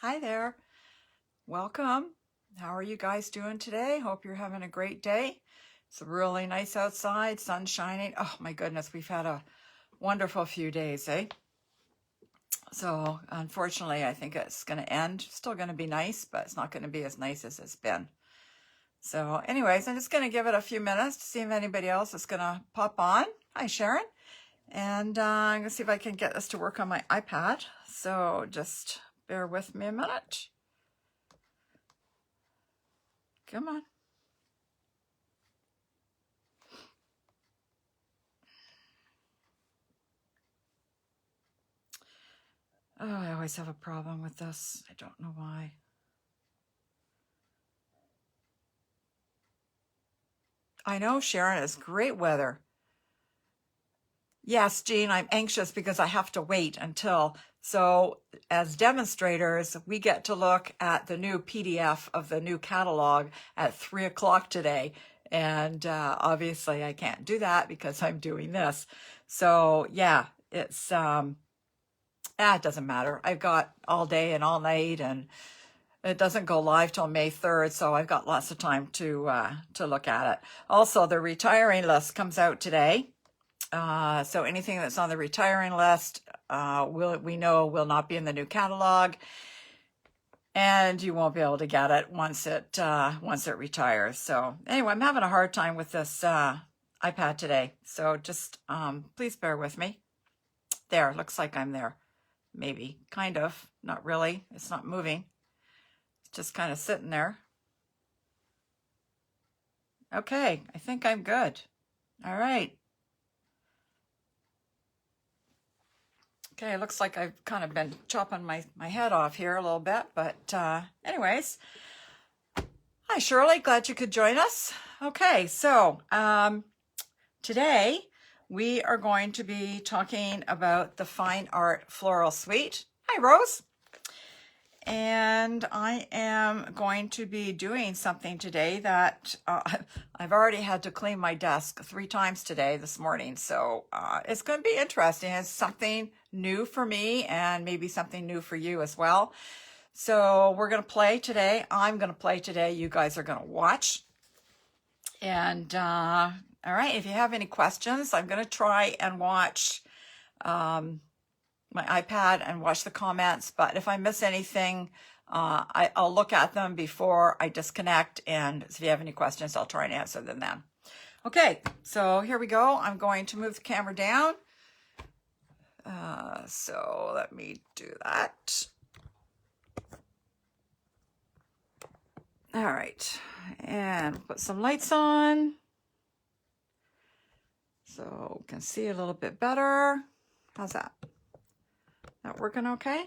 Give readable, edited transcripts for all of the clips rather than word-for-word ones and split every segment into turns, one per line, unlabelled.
Hi there. Welcome. How are you guys doing today? Hope you're having a great day. It's really nice outside, sun shining. Oh my goodness, we've had a wonderful few days, eh? So unfortunately, I think it's going to end. Still going to be nice, but it's not going to be as nice as it's been. So anyways, I'm just going to give it a few minutes to see if anybody else is going to pop on. Hi, Sharon. And I'm going to see if I can get this to work on my iPad. So just bear with me a minute. Come on. Oh, I always have a problem with this. I don't know why. I know, Sharon, it's great weather. Yes, Jean, I'm anxious because I have to wait until. So, as demonstrators, we get to look at the new PDF of the new catalog at 3 o'clock today. And obviously, I can't do that because I'm doing this. So, yeah, it doesn't matter. I've got all day and all night, and it doesn't go live till May 3rd, so I've got lots of time to look at it. Also, the retiring list comes out today. So anything that's on the retiring list, we know will not be in the new catalog, and you won't be able to get it once it retires. So anyway, I'm having a hard time with this iPad today, so just please bear with me. There, looks like I'm there. Maybe, kind of, not really. It's not moving. It's just kind of sitting there. Okay, I think I'm good. All right. Okay, it looks like I've kind of been chopping my head off here a little bit, but anyways. Hi, Shirley. Glad you could join us. Okay, so today we are going to be talking about the Fine Art Floral Suite. Hi, Rose. And I am going to be doing something today that I've already had to clean my desk 3 times today this morning. So it's going to be interesting. It's something new for me and maybe something new for you as well. So we're going to play today. I'm going to play today. You guys are going to watch. And all right, if you have any questions, I'm going to try and watch my iPad and watch the comments, but if I miss anything, I'll look at them before I disconnect, and if you have any questions, I'll try and answer them then. Okay, so here we go. I'm going to move the camera down. So let me do that. All right, and put some lights on so we can see a little bit better. How's that? That working okay?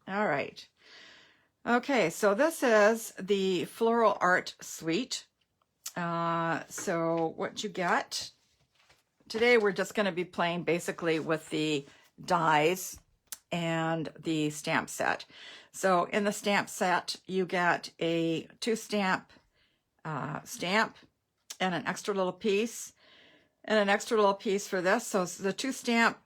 All right. Okay, so this is the Floral Art Suite. So what you get, today we're just going to be playing basically with the dies and the stamp set. So in the stamp set, you get a 2-stamp stamp and an extra little piece and an extra little piece for this. So the 2-stamp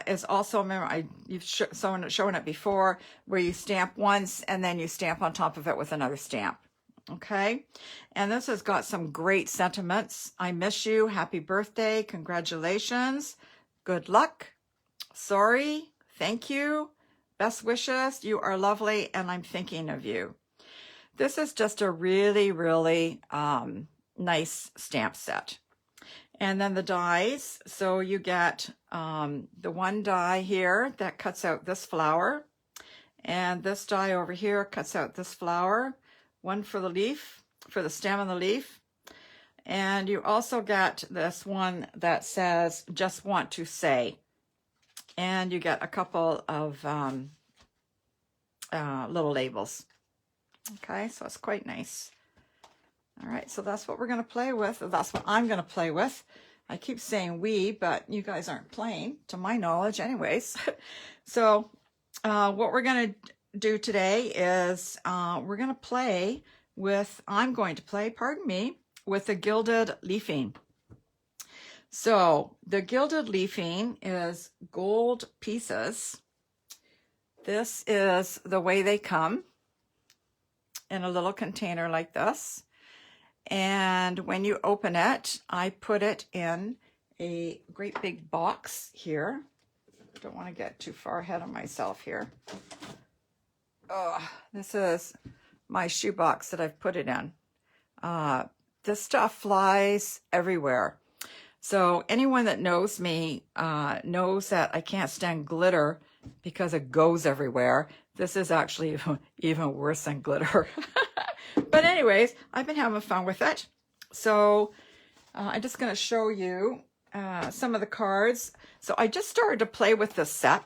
is also, remember, you've shown it before, where you stamp once and then you stamp on top of it with another stamp. Okay, and this has got some great sentiments. I miss you, happy birthday, congratulations, good luck, sorry, thank you, best wishes, you are lovely, and I'm thinking of you. This is just a really, really nice stamp set. And then the dies, so you get the one die here that cuts out this flower, and this die over here cuts out this flower, one for the leaf, for the stem and the leaf. And you also get this one that says, just want to say. And you get a couple of little labels. Okay, so it's quite nice. All right, so that's what we're going to play with. That's what I'm going to play with. I keep saying we, but you guys aren't playing, to my knowledge anyways. So what we're going to do today is we're going to play with, I'm going to play, pardon me, with the Gilded Leafing. So the Gilded Leafing is gold pieces This is the way they come in a little container like this. And when you open it, I put it in a great big box here. Don't want to get too far ahead of myself here. Oh, this is my shoebox that I've put it in. This stuff flies everywhere. So anyone that knows me knows that I can't stand glitter because it goes everywhere. This is actually even worse than glitter. But anyways, I've been having fun with it. So I'm just going to show you some of the cards. So I just started to play with this set.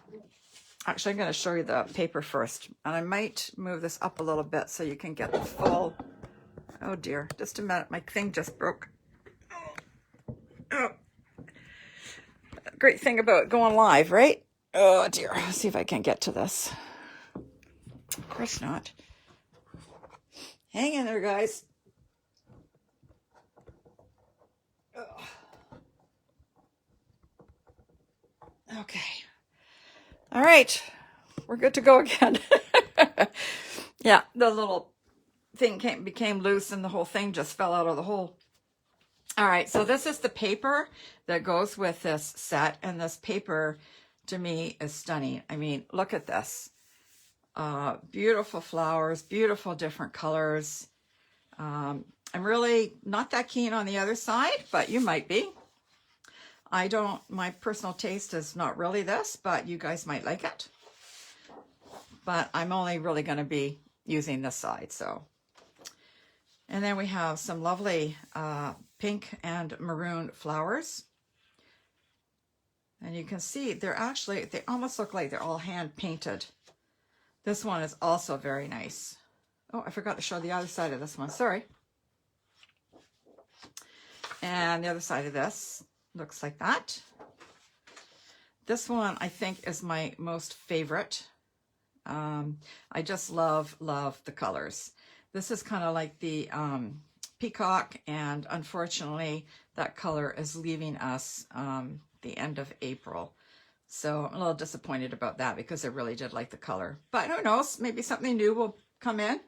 Actually, I'm going to show you the paper first. And I might move this up a little bit so you can get the full... Oh dear, just a minute. My thing just broke. Oh. Great thing about going live, right? Oh dear, let's see if I can get to this. Of course not. Hang in there, guys. Ugh. Okay. All right. We're good to go again. Yeah, the little thing became loose and the whole thing just fell out of the hole. All right, so this is the paper that goes with this set, and this paper to me is stunning. I mean, look at this. Beautiful flowers, beautiful different colors. I'm really not that keen on the other side, but you might be. I don't, my personal taste is not really this, but you guys might like it. But I'm only really going to be using this side, so. And then we have some lovely pink and maroon flowers. And you can see they're actually, they almost look like they're all hand painted. This one is also very nice. Oh, I forgot to show the other side of this one, sorry. And the other side of this looks like that. This one I think is my most favorite. I just love the colors. This is kind of like the peacock, and unfortunately that color is leaving us the end of April. So I'm a little disappointed about that because I really did like the color. But who knows, maybe something new will come in.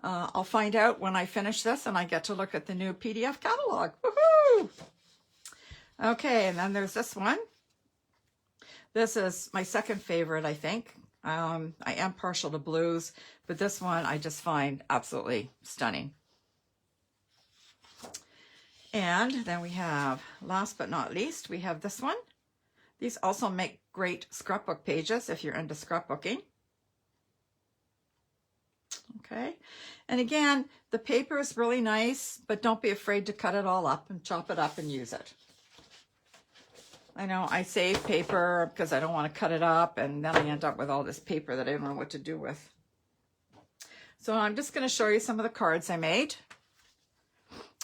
I'll find out when I finish this and I get to look at the new PDF catalog. Woohoo! Okay, and then there's this one. This is my second favorite, I think. I am partial to blues, but this one I just find absolutely stunning. And then we have, last but not least, we have this one. These also make great scrapbook pages if you're into scrapbooking. Okay, and again, the paper is really nice, but don't be afraid to cut it all up and chop it up and use it. I know I save paper because I don't want to cut it up, and then I end up with all this paper that I don't know what to do with. So I'm just going to show you some of the cards I made.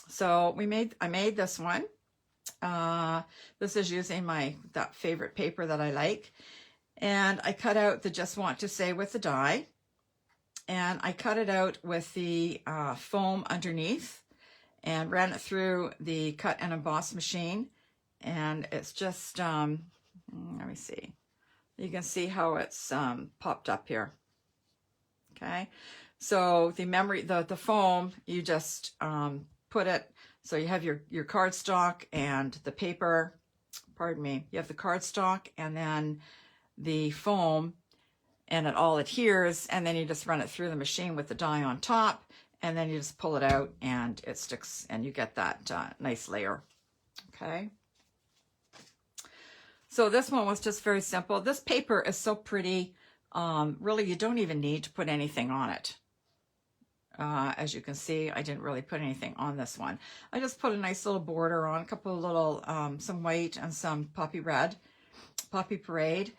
So I made this one. This is using that favorite paper that I like. And I cut out the Just Want to Say with the die. And I cut it out with the foam underneath and ran it through the cut and emboss machine. And it's just, let me see. You can see how it's popped up here. Okay. So the foam, you just put it, so you have your cardstock and the paper, pardon me, you have the cardstock and then the foam, and it all adheres, and then you just run it through the machine with the die on top, and then you just pull it out and it sticks and you get that nice layer. Okay. So this one was just very simple. This paper is so pretty. Really, you don't even need to put anything on it. As you can see, I didn't really put anything on this one. I just put a nice little border on, a couple of little, some white and some poppy red, Poppy Parade.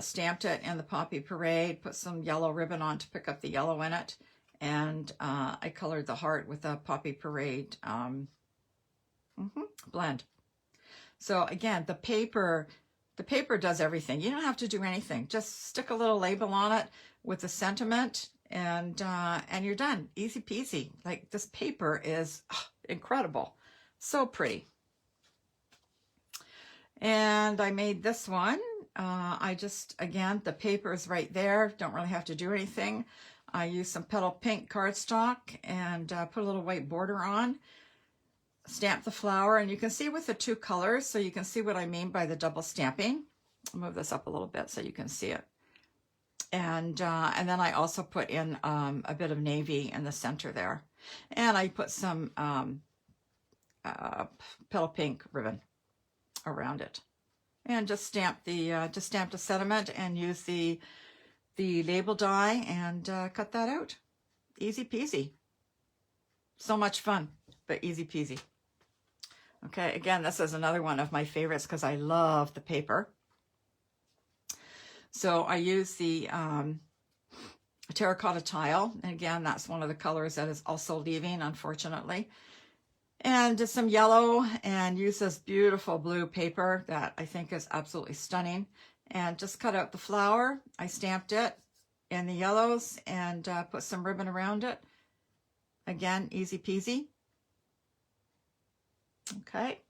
Stamped it in the Poppy Parade, put some yellow ribbon on to pick up the yellow in it, and I colored the heart with a Poppy Parade blend. So again, the paper does everything. You don't have to do anything. Just stick a little label on it with the sentiment, and you're done. Easy peasy. Like, this paper is incredible. So pretty. And I made this one. again, the paper is right there. Don't really have to do anything. I use some petal pink cardstock and put a little white border on. Stamp the flower, and you can see with the two colors, so you can see what I mean by the double stamping. I'll move this up a little bit so you can see it. And then I also put in a bit of navy in the center there. And I put some petal pink ribbon around it. And just stamp the sentiment and use the label die and cut that out. Easy peasy. So much fun, but easy peasy. Okay, again, this is another one of my favorites because I love the paper. So I use the terracotta tile. And again, that's one of the colors that is also leaving, unfortunately. And just some yellow, and use this beautiful blue paper that I think is absolutely stunning. And just cut out the flower. I stamped it in the yellows and put some ribbon around it. Again, easy peasy. Okay.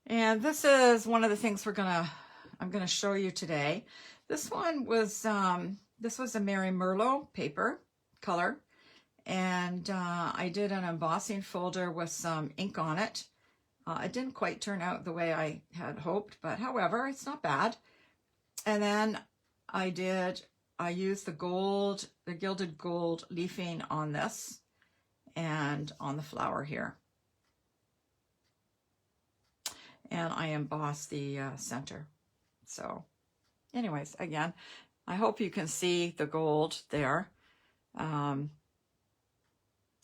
And this is one of the things I'm gonna show you today. This one was this was a Mary Merlot paper color, and I did an embossing folder with some ink on it. It didn't quite turn out the way I had hoped, but however, it's not bad. And then I used the gilded gold leafing on this and on the flower here. And I embossed the center. So anyways, again, I hope you can see the gold there.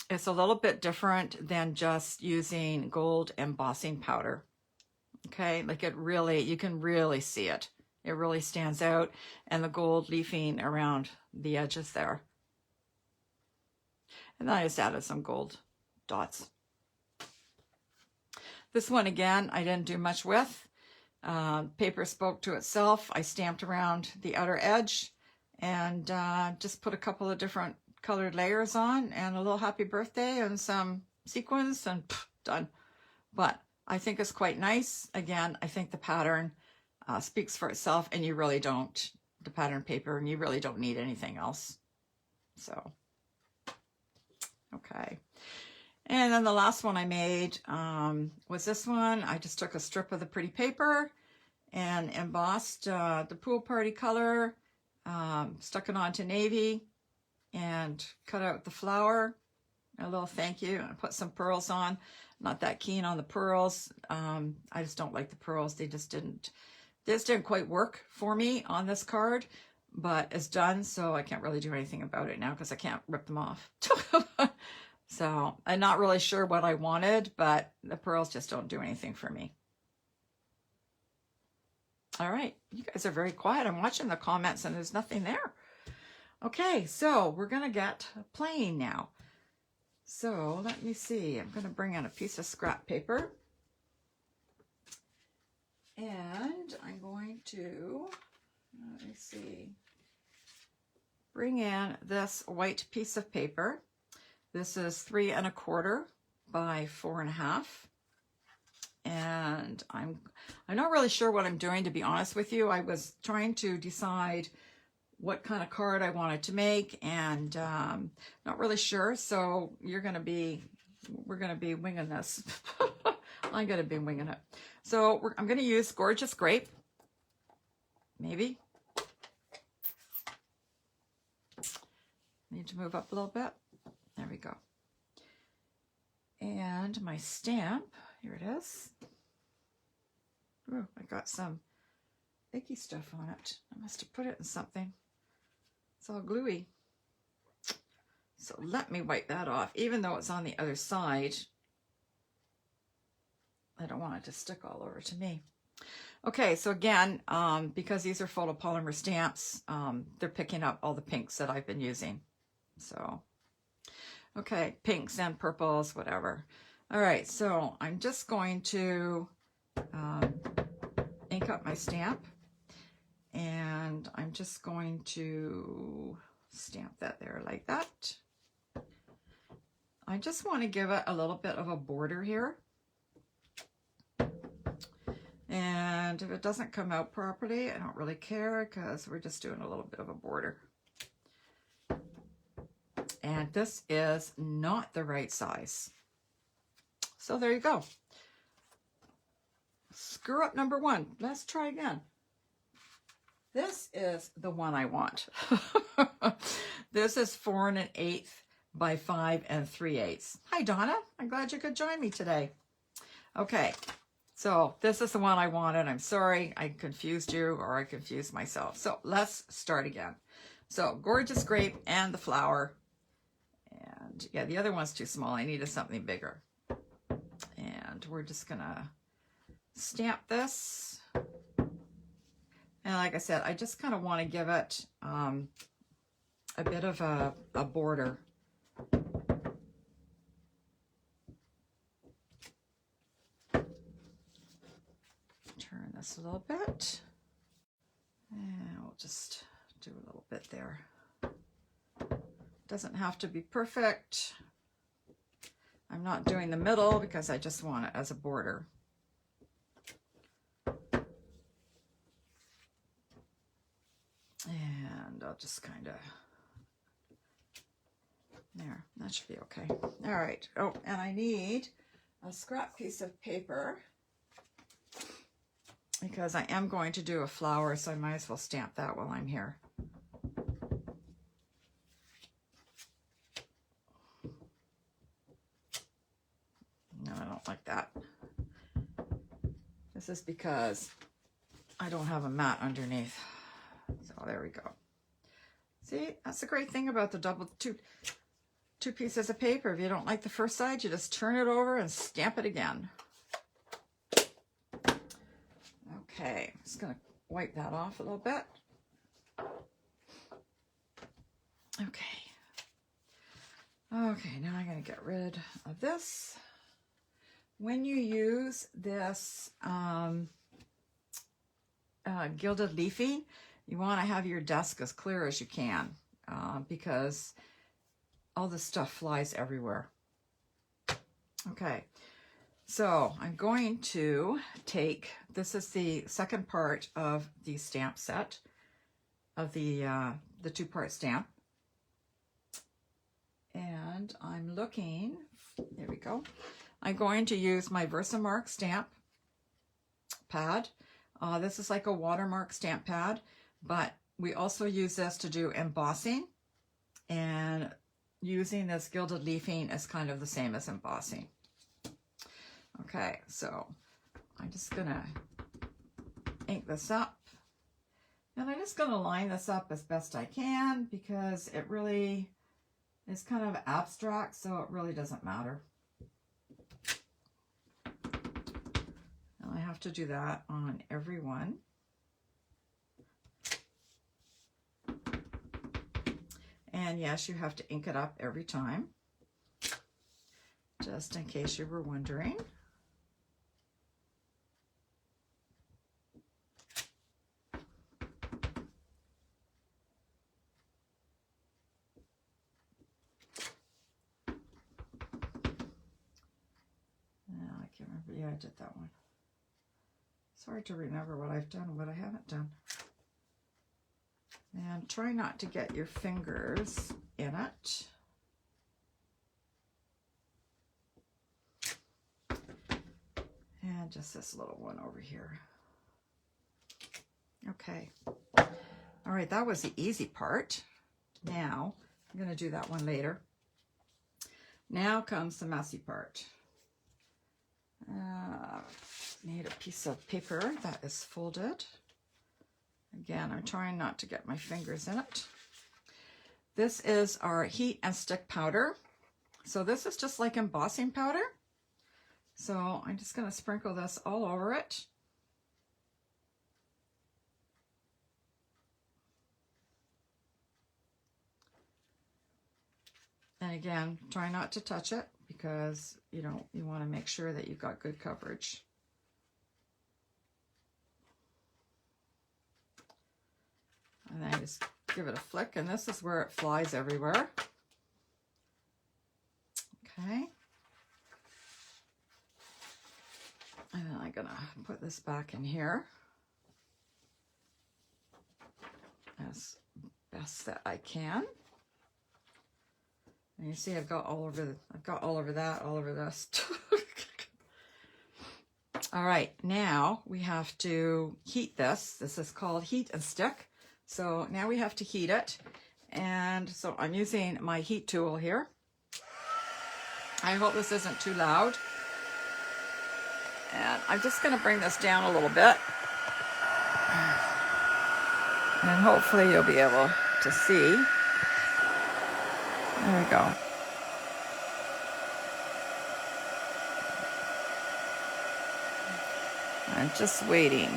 It's a little bit different than just using gold embossing powder. Okay, like you can really see it. It really stands out, and the gold leafing around the edges there. And then I just added some gold dots. This one, again, I didn't do much with. Paper spoke to itself. I stamped around the outer edge and just put a couple of different colored layers on and a little happy birthday and some sequins, and done. But I think it's quite nice. Again, I think the pattern speaks for itself, and you really don't, the pattern paper, and you really don't need anything else. So, okay. And then the last one I made was this one. I just took a strip of the pretty paper and embossed the pool party color, stuck it onto navy, and cut out the flower. A little thank you. I put some pearls on. Not that keen on the pearls. I just don't like the pearls. They just didn't quite work for me on this card, but it's done, so I can't really do anything about it now because I can't rip them off. So I'm not really sure what I wanted, but the pearls just don't do anything for me. All right, you guys are very quiet. I'm watching the comments and there's nothing there. Okay, so we're gonna get playing now. So let me see, I'm gonna bring in a piece of scrap paper. And I'm going to, let me see, bring in this white piece of paper. This is 3 1/4 by 4 1/2. And I'm not really sure what I'm doing, to be honest with you. I was trying to decide what kind of card I wanted to make, and not really sure. So we're gonna be winging this. I'm gonna be winging it. So I'm gonna use Gorgeous Grape, maybe. Need to move up a little bit. There we go. And my stamp, here it is. Oh, I got some icky stuff on it. I must have put it in something. It's all gluey. So let me wipe that off. Even though it's on the other side, I don't want it to stick all over to me. Okay, so again, because these are photopolymer stamps, they're picking up all the pinks that I've been using. So, okay, pinks and purples, whatever. All right, so I'm just going to ink up my stamp, and I'm just going to stamp that there like that. I just want to give it a little bit of a border here. And if it doesn't come out properly, I don't really care because we're just doing a little bit of a border. And this is not the right size. So there you go. Screw up number one. Let's try again. This is the one I want. This is 4 1/8 by 5 3/8. Hi, Donna. I'm glad you could join me today. Okay, so this is the one I wanted. I'm sorry I confused you, or I confused myself. So let's start again. So gorgeous grape and the flower. And yeah, the other one's too small. I needed something bigger. And we're just gonna stamp this. And like I said, I just kind of want to give it a bit of a border. Turn this a little bit. And we'll just do a little bit there. Doesn't have to be perfect. I'm not doing the middle because I just want it as a border. And I'll just kind of, there, that should be okay. All right. Oh, and I need a scrap piece of paper because I am going to do a flower, so I might as well stamp that while I'm here. No, I don't like that. This is because I don't have a mat underneath. So there we go. See, that's the great thing about the two pieces of paper. If you don't like the first side, you just turn it over and stamp it again. Okay, I'm just gonna wipe that off a little bit. Okay. Okay, now I'm gonna get rid of this. When you use this Gilded Leafing, you want to have your desk as clear as you can because all this stuff flies everywhere. Okay, so I'm going to take, this is the second part of the stamp set of the two-part stamp. And I'm looking, there we go. I'm going to use my Versamark stamp pad. This is like a watermark stamp pad, but we also use this to do embossing, and using this Gilded Leafing is kind of the same as embossing. Okay, so I'm just gonna ink this up, and I'm just gonna line this up as best I can because it really is kind of abstract, so it really doesn't matter. I have to do that on every one. And yes, you have to ink it up every time, just in case you were wondering. I can't remember. Yeah, I did that one. It's hard to remember what I've done and what I haven't done. And try not to get your fingers in it. And just this little one over here. Okay. All right, that was the easy part. Now, I'm going to do that one later. Now comes the messy part. Need a piece of paper that is folded. Again, I'm trying not to get my fingers in it. This is our heat and stick powder. So this is just like embossing powder. So I'm just going to sprinkle this all over it. And again, try not to touch it because you want to make sure that you've got good coverage. And then I just give it a flick, and this is where it flies everywhere. Okay. And then I'm gonna put this back in here as best that I can. And you see I've got all over that, all over this. All right, now we have to heat this. This is called heat and stick. So now we have to heat it. And so I'm using my heat tool here. I hope this isn't too loud. And I'm just going to bring this down a little bit. And hopefully you'll be able to see. There we go. I'm just waiting.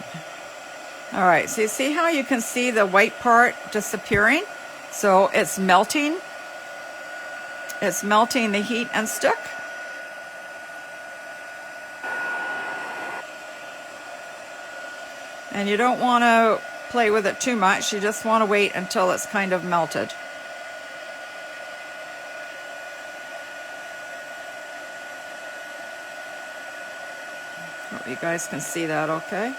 All right, so you see how you can see the white part disappearing? So it's melting. It's melting the heat and stick. And you don't want to play with it too much. You just want to wait until it's kind of melted. Hope you guys can see that okay.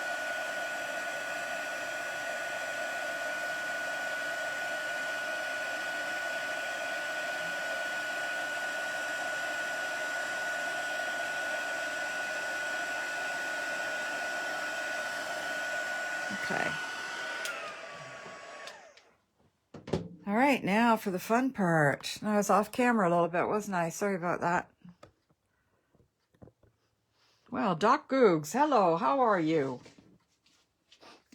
Okay. All right, now for the fun part. I was off camera a little bit, wasn't I? Sorry about that. Well, Doc Googs, hello, how are you?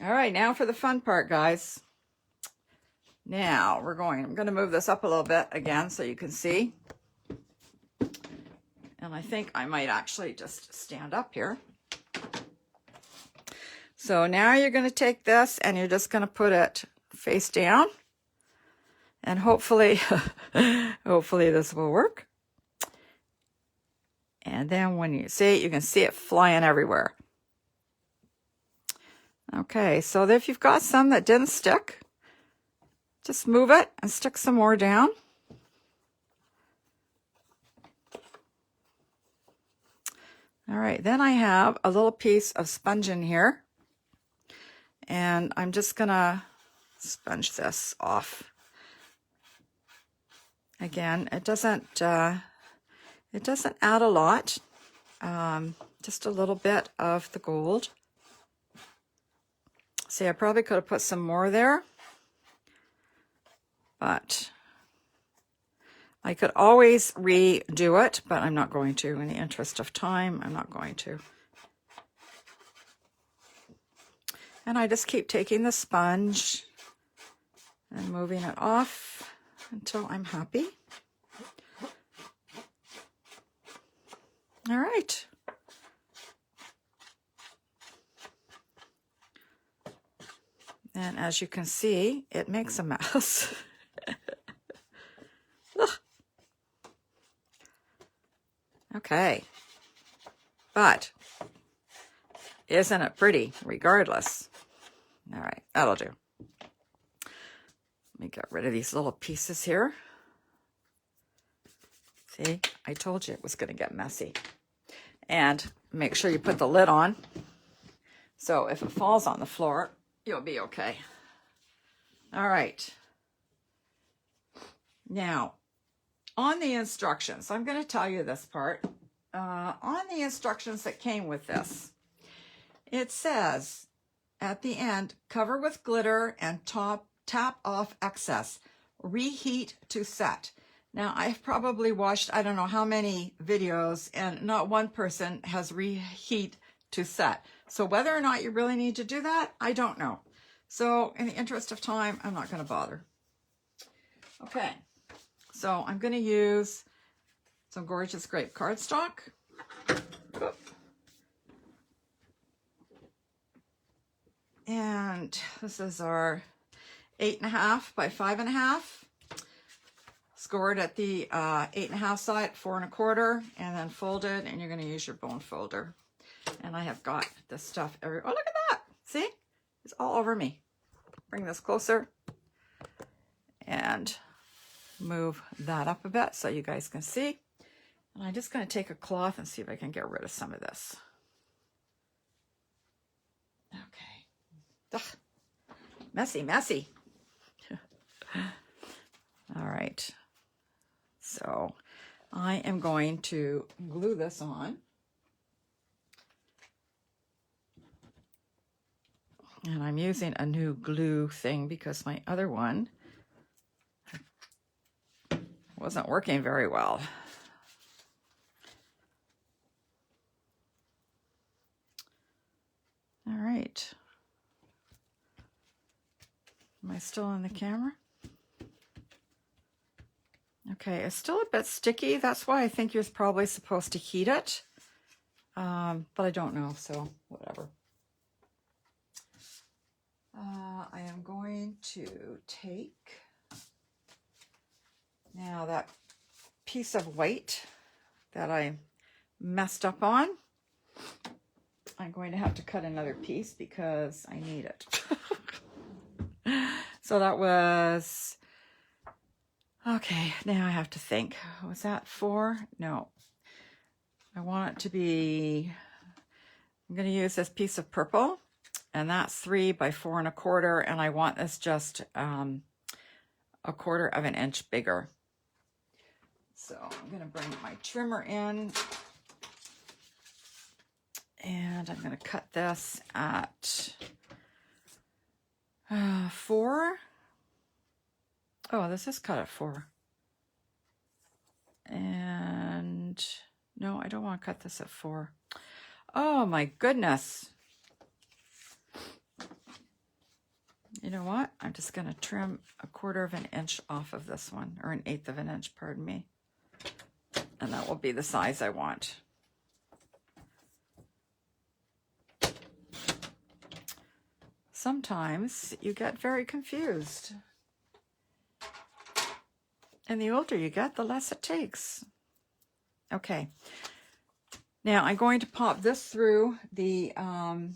All right, now for the fun part, guys. Now I'm going to move this up a little bit again so you can see. And I think I might actually just stand up here. So now you're going to take this and you're just going to put it face down. And hopefully, hopefully this will work. And then when you see it, you can see it flying everywhere. Okay, so if you've got some that didn't stick, just move it and stick some more down. All right, then I have a little piece of sponge in here. And I'm just gonna sponge this off. Again, it doesn't add a lot, just a little bit of the gold. See, I probably could have put some more there, but I could always redo it, but I'm not going to. In the interest of time, I'm not going to. And I just keep taking the sponge and moving it off until I'm happy. All right. And as you can see, it makes a mess. Okay. But isn't it pretty regardless? All right, that'll do. Let me get rid of these little pieces here. See, I told you it was going to get messy. And make sure you put the lid on. So if it falls on the floor, you'll be okay. All right. Now, on the instructions, I'm going to tell you this part. On the instructions that came with this, it says at the end, cover with glitter and tap off excess. Reheat to set. Now, I've probably watched, I don't know how many videos, and not one person has reheat to set. So whether or not you really need to do that, I don't know. So in the interest of time, I'm not going to bother. Okay, so I'm going to use some gorgeous grape cardstock. And this is our 8.5 by 5.5. Scored at the 8.5 side, 4 1/4, and then folded, and you're going to use your bone folder. And I have got this stuff everywhere. Oh, look at that. See? It's all over me. Bring this closer and move that up a bit so you guys can see. And I'm just going to take a cloth and see if I can get rid of some of this. Ugh. Messy, messy. All right. So I am going to glue this on. And I'm using a new glue thing because my other one wasn't working very well. All right. Am I still on the camera? Okay, it's still a bit sticky. That's why I think you're probably supposed to heat it. But I don't know, so whatever. I am going to take now that piece of white that I messed up on. I'm going to have to cut another piece because I need it. So that was, okay, now I have to think. Was that 4? No. I want it to be, I'm going to use this piece of purple, and that's 3 by 4 1/4, and I want this just 1/4 of an inch bigger. So I'm going to bring my trimmer in, and I'm going to cut this at 4. Oh, this is cut at 4. And no, I don't want to cut this at 4. Oh my goodness. You know what? I'm just going to trim 1/4 of an inch off of this one, or 1/8 of an inch, pardon me. And that will be the size I want. Sometimes you get very confused. And the older you get, the less it takes. Okay. Now I'm going to pop this through the, I'm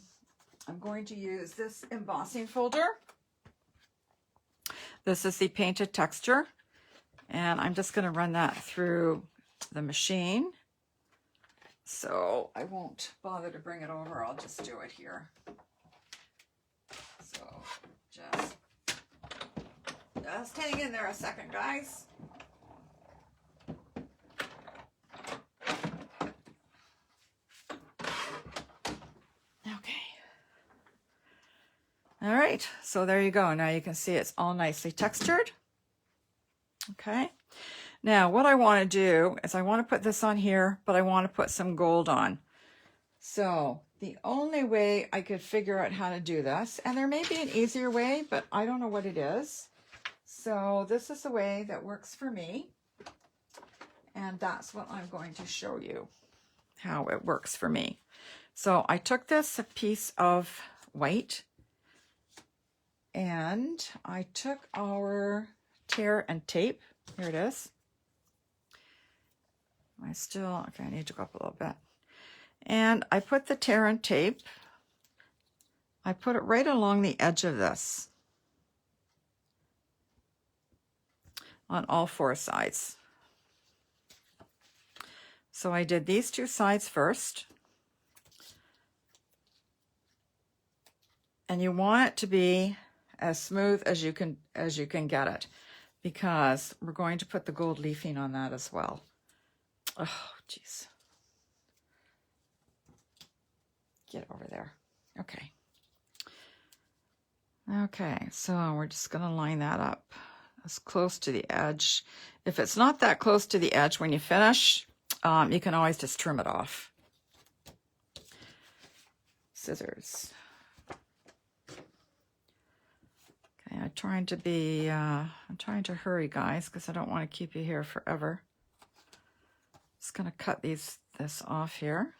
going to use this embossing folder. This is the painted texture. And I'm just going to run that through the machine. So I won't bother to bring it over. I'll just do it here. So just hang in there a second, guys. Okay. All right, so there you go. Now you can see it's all nicely textured. Okay. Now what I want to do is I want to put this on here, but I want to put some gold on. So the only way I could figure out how to do this, and there may be an easier way, but I don't know what it is. So this is the way that works for me. And that's what I'm going to show you, how it works for me. So I took this piece of white, and I took our tear and tape. Here it is. Okay, I need to go up a little bit. And I put the tear and tape, I put it right along the edge of this, on all 4 sides. So I did these 2 sides first. And you want it to be as smooth as you can get it, because we're going to put the gold leafing on that as well. Oh, geez. Get over there. Okay. Okay, so we're just going to line that up as close to the edge. If it's not that close to the edge when you finish, you can always just trim it off. Scissors. Okay, I'm trying to hurry, guys, because I don't want to keep you here forever. Just going to cut this off here.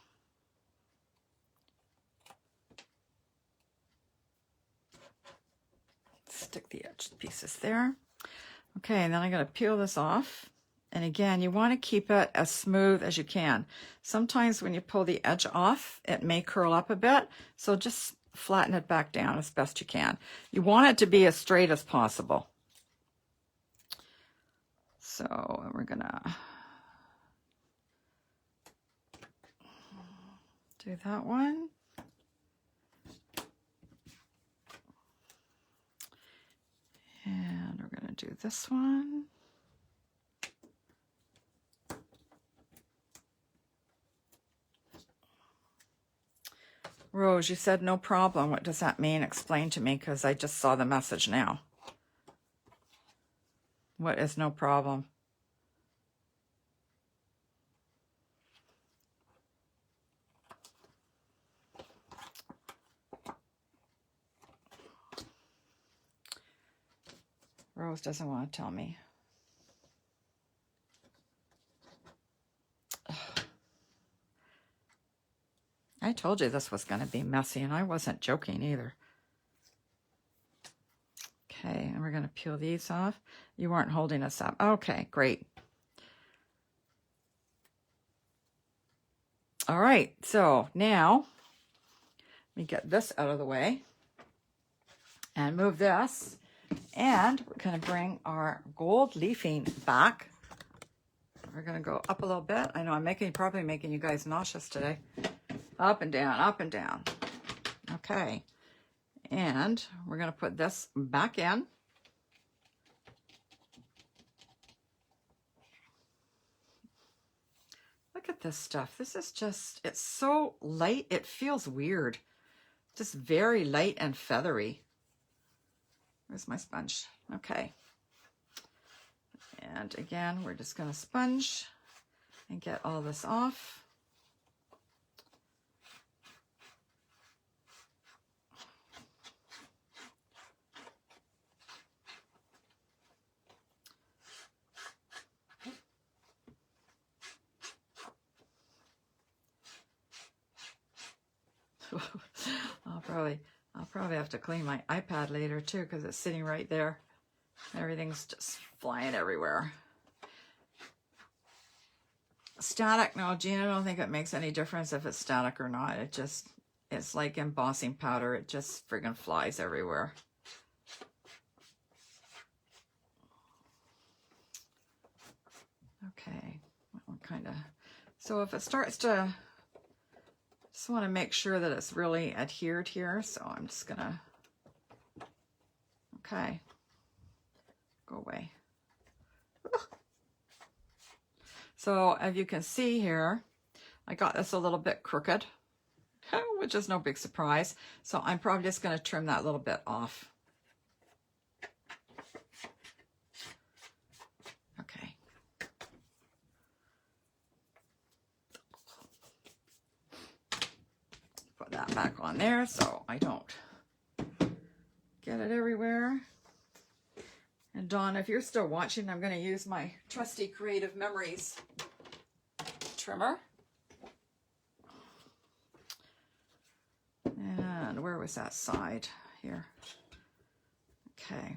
Stick the edge pieces there. Okay, and then I'm going to peel this off. And again, you want to keep it as smooth as you can. Sometimes when you pull the edge off, it may curl up a bit. So just flatten it back down as best you can. You want it to be as straight as possible. So we're going to do that one. do this one. Rose, you said no problem. What does that mean? Explain to me, because I just saw the message now. What is no problem? Rose doesn't want to tell me. I told you this was going to be messy, and I wasn't joking either. Okay, and we're going to peel these off. You weren't holding us up. Okay, great. All right, so now let me get this out of the way and move this. And we're going to bring our gold leafing back. We're going to go up a little bit. I know I'm probably making you guys nauseous today. Up and down, up and down. Okay. And we're going to put this back in. Look at this stuff. This is just, it's so light. It feels weird. Just very light and feathery. Where's my sponge? Okay. And again, we're just going to sponge and get all this off. I'll probably have to clean my iPad later too, because it's sitting right there. Everything's just flying everywhere. Static, no, Gina, I don't think it makes any difference if it's static or not. It's like embossing powder. It just friggin' flies everywhere. Okay, so if it starts to, just want to make sure that it's really adhered here. So I'm just gonna, okay, go away. So as you can see here, I got this a little bit crooked, which is no big surprise. So I'm probably just going to trim that little bit off. Okay. Put that back on there so I don't get it everywhere. And Dawn, if you're still watching, I'm going to use my trusty Creative Memories trimmer. And where was that side? Here. Okay.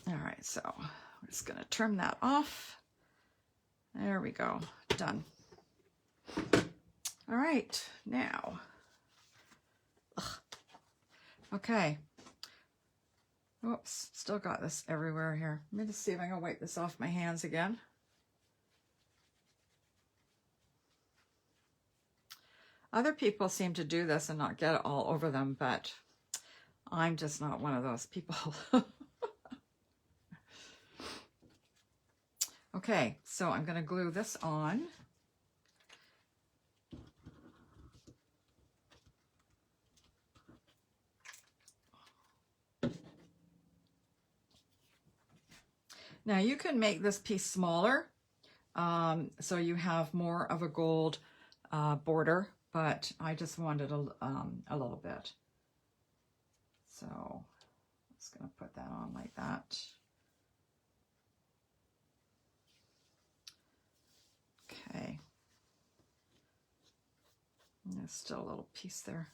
All right, so I'm just going to trim that off. There we go. Done. All right, now. Okay. Oops, still got this everywhere here. Let me just see if I can wipe this off my hands again. Other people seem to do this and not get it all over them, but I'm just not one of those people. Okay, so I'm going to glue this on. Now you can make this piece smaller, so you have more of a gold border, but I just wanted a little bit. So I'm just going to put that on like that. Okay. And there's still a little piece there.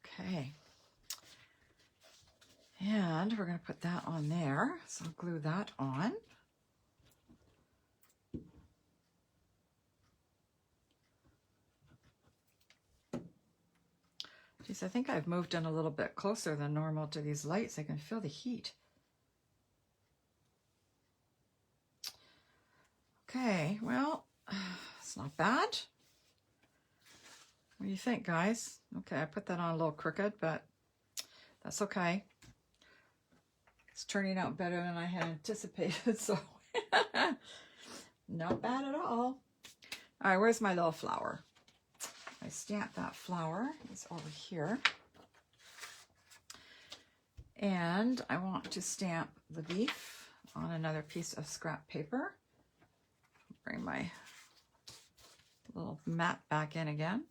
Okay. And we're going to put that on there. So I'll glue that on. Geez, I think I've moved in a little bit closer than normal to these lights. I can feel the heat. Okay, well, it's not bad. What do you think, guys? Okay, I put that on a little crooked, but that's okay. It's turning out better than I had anticipated, so not bad at all. All right, where's my little flower? I stamped that flower. It's over here. And I want to stamp the leaf on another piece of scrap paper. Bring my little mat back in again.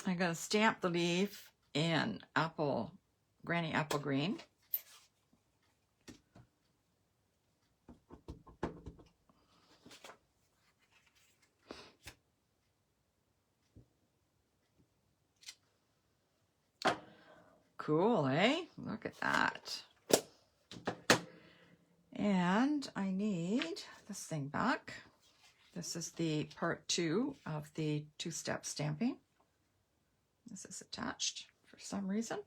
I'm going to stamp the leaf in Granny Apple Green. Cool, eh? Look at that. And I need this thing back. This is the part 2 of the 2-step stamping. This is attached for some reason.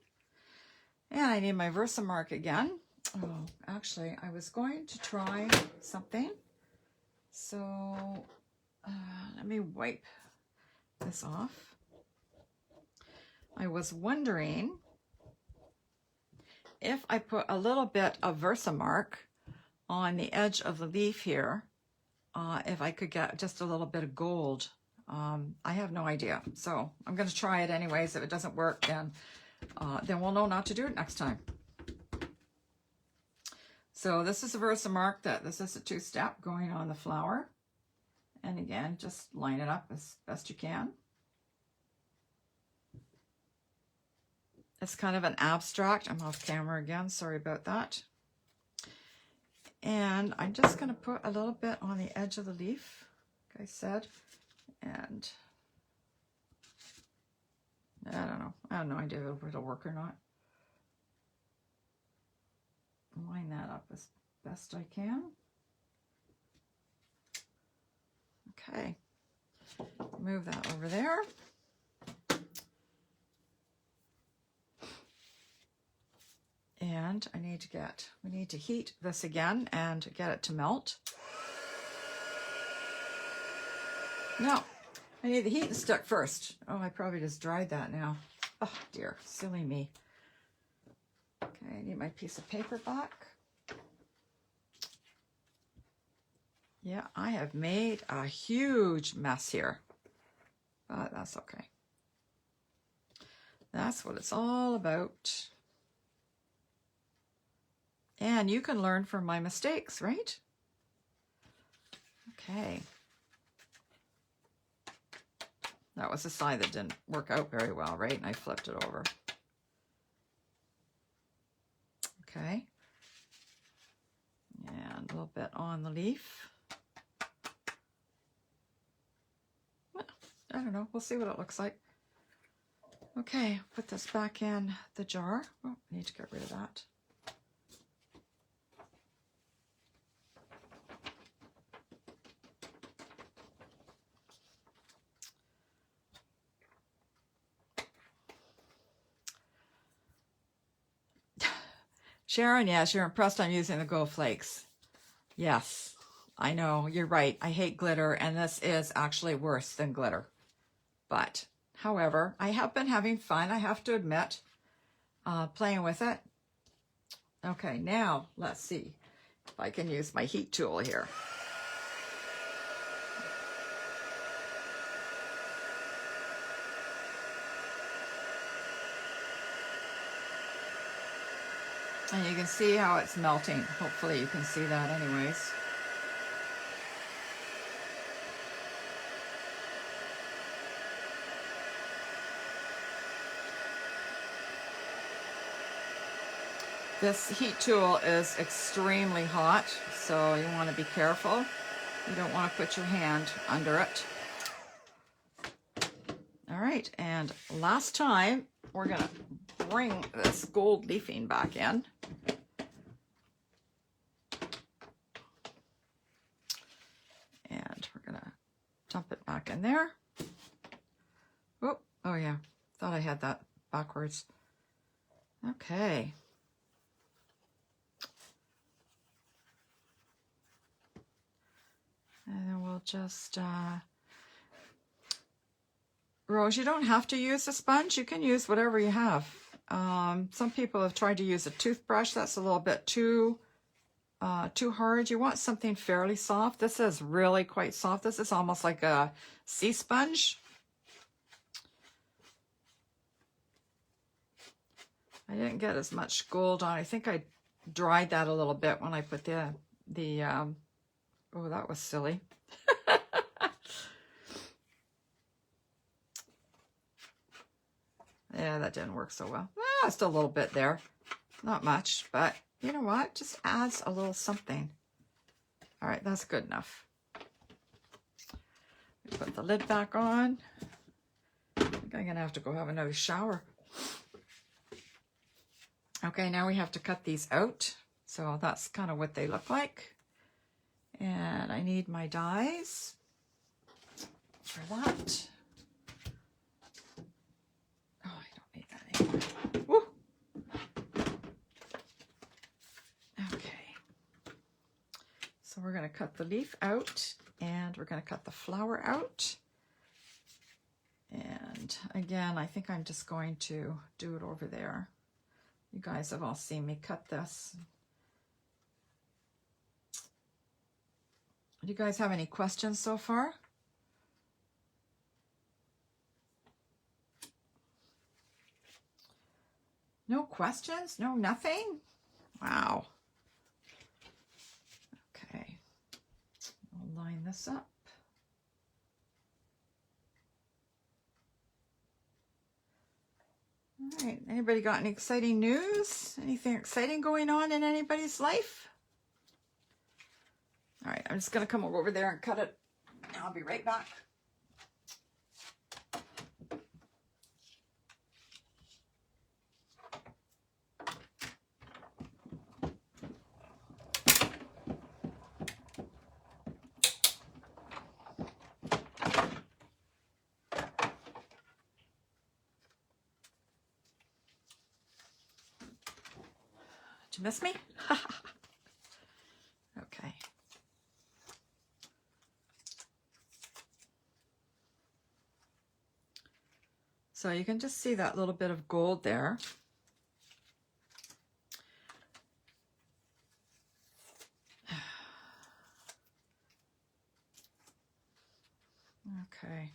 And I need my Versamark again. Oh, actually, I was going to try something. So let me wipe this off. I was wondering if I put a little bit of Versamark on the edge of the leaf here, if I could get just a little bit of gold. I have no idea. So I'm going to try it anyways. If it doesn't work, then we'll know not to do it next time. So this is a Versamark this is a 2-step going on the flower. And again, just line it up as best you can. It's kind of an abstract. I'm off camera again. Sorry about that. And I'm just going to put a little bit on the edge of the leaf, like I said. And I don't know. I have no idea if it'll work or not. Line that up as best I can. Okay. Move that over there. And we need to heat this again and get it to melt. No, I need the heat and stick first. Oh, I probably just dried that now. Oh dear, silly me. Okay, I need my piece of paper back. Yeah, I have made a huge mess here, but that's okay. That's what it's all about. And you can learn from my mistakes, right? Okay. That was the side that didn't work out very well, right? And I flipped it over. Okay. And a little bit on the leaf. Well, I don't know. We'll see what it looks like. Okay, put this back in the jar. Oh, I need to get rid of that. Sharon, yes, you're impressed I'm using the Gold Flakes. Yes, I know, you're right. I hate glitter, and this is actually worse than glitter. But, however, I have been having fun, I have to admit, playing with it. Okay, now, let's see if I can use my heat tool here. And you can see how it's melting. Hopefully you can see that anyways. This heat tool is extremely hot, so you want to be careful. You don't want to put your hand under it. All right, and last time we're going to bring this gold leafing back in. And we're going to dump it back in there. Oh yeah, thought I had that backwards. Okay. And then we'll just Rose, you don't have to use a sponge. You can use whatever you have. Some people have tried to use a toothbrush. That's a little bit too hard. You want something fairly soft. This is really quite soft. This is almost like a sea sponge. I didn't get as much gold on. I think I dried that a little bit when I put the oh, that was silly. Yeah, that didn't work so well. Just a little bit there. Not much, but you know what? Just adds a little something. All right, that's good enough. Put the lid back on. I think I'm going to have to go have another shower. Okay, now we have to cut these out. So that's kind of what they look like. And I need my dies for that. Oh, I don't need that anymore. Woo. Okay. So we're going to cut the leaf out and we're going to cut the flower out. And again, I think I'm just going to do it over there. You guys have all seen me cut this. Do you guys have any questions so far? No questions? No, nothing? Wow. Okay. I'll line this up. All right. Anybody got any exciting news? Anything exciting going on in anybody's life? All right. I'm just going to come over there and cut it. I'll be right back. Did you miss me? Okay. So you can just see that little bit of gold there. Okay.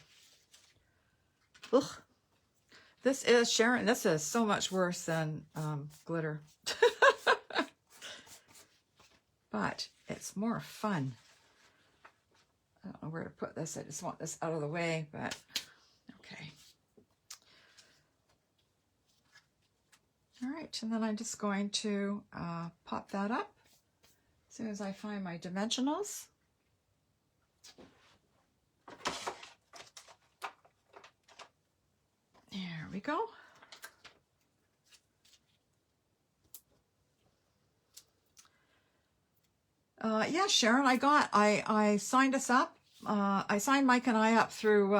Ugh. This is, Sharon, this is so much worse than glitter. But it's more fun. I don't know where to put this. I just want this out of the way, but okay. All right, and then I'm just going to pop that up as soon as I find my dimensionals. There we go. Yeah, Sharon, I signed us up. I signed Mike and I up through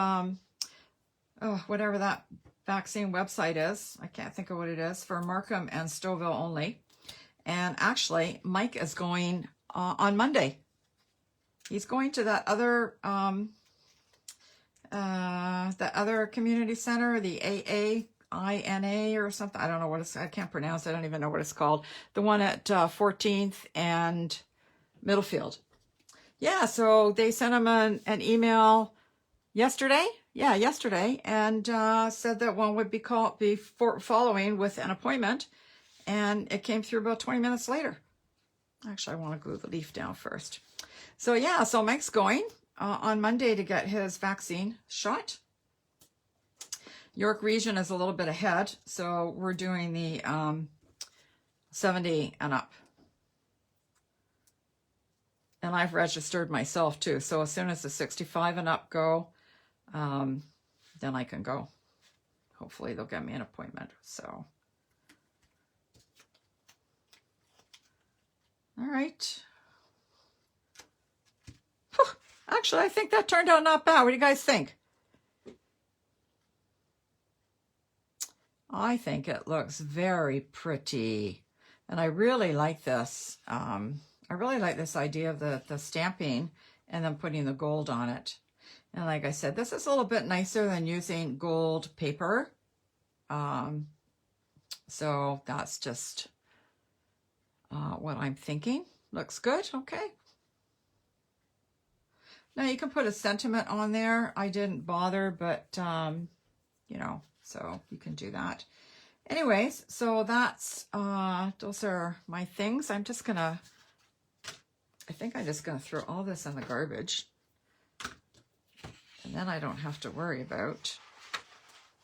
whatever that vaccine website is. I can't think of what it is, for Markham and Stouffville only. And actually, Mike is going on Monday. He's going to that other community center, the AAINA or something. I don't know what it's, I can't pronounce it. I don't even know what it's called. The one at 14th and Middlefield. Yeah, so they sent him an email yesterday. Yeah, yesterday, and said that one would be following with an appointment, and it came through about 20 minutes later. Actually, I want to glue the leaf down first. So yeah, so Mike's going on Monday to get his vaccine shot. York Region is a little bit ahead, so we're doing the 70 and up. And I've registered myself too. So as soon as the 65 and up go, then I can go. Hopefully they'll get me an appointment. So, all right. Whew. Actually, I think that turned out not bad. What do you guys think? I think it looks very pretty. And I really like this. I really like this idea of the stamping and then putting the gold on it. And like I said, this is a little bit nicer than using gold paper. So that's just what I'm thinking. Looks good. Okay. Now you can put a sentiment on there. I didn't bother, but you know, so you can do that. Anyways, so that's those are my things. I think I'm just gonna throw all this in the garbage, and then I don't have to worry about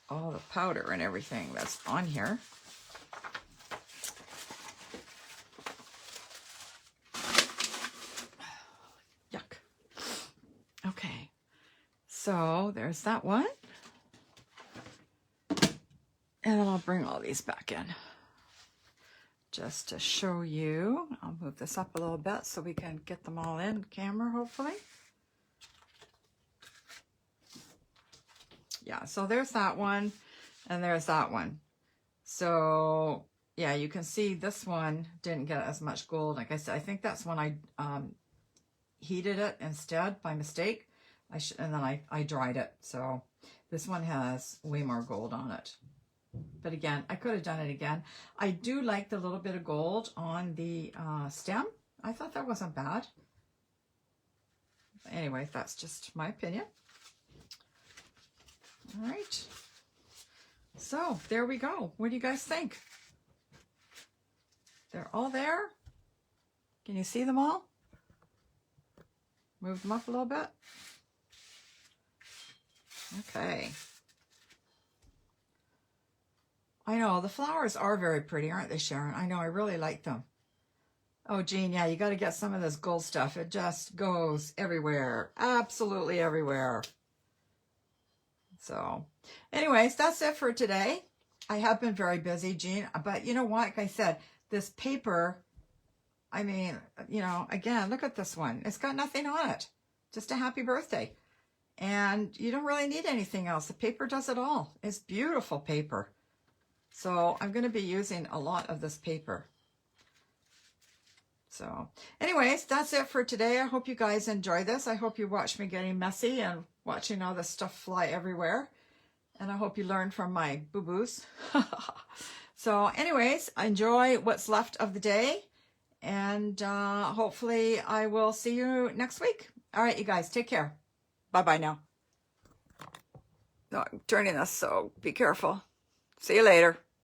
all the powder and everything that's on here. Yuck. Okay, so there's that one. And then I'll bring all these back in just to show you. I'll move this up a little bit so we can get them all in camera, hopefully. Yeah, so there's that one, and there's that one. So yeah, you can see this one didn't get as much gold. Like I said, I think that's when I heated it instead by mistake. And then I dried it. So this one has way more gold on it. But again, I could have done it again. I do like the little bit of gold on the stem. I thought that wasn't bad. Anyway, that's just my opinion. All right. So there we go. What do you guys think? They're all there. Can you see them all? Move them up a little bit. Okay. I know, the flowers are very pretty, aren't they, Sharon? I know, I really like them. Oh, Jean, yeah, you got to get some of this gold stuff. It just goes everywhere. Absolutely everywhere. So, anyways, that's it for today. I have been very busy, Jean. But you know what? Like I said, this paper, I mean, you know, again, look at this one. It's got nothing on it. Just a happy birthday. And you don't really need anything else. The paper does it all. It's beautiful paper. So I'm going to be using a lot of this paper. So anyways, that's it for today. I hope you guys enjoy this. I hope you watch me getting messy and watching all this stuff fly everywhere. And I hope you learn from my boo-boos. So anyways, enjoy what's left of the day. And hopefully I will see you next week. All right, you guys, take care. Bye-bye now. No, I'm turning this, so be careful. See you later.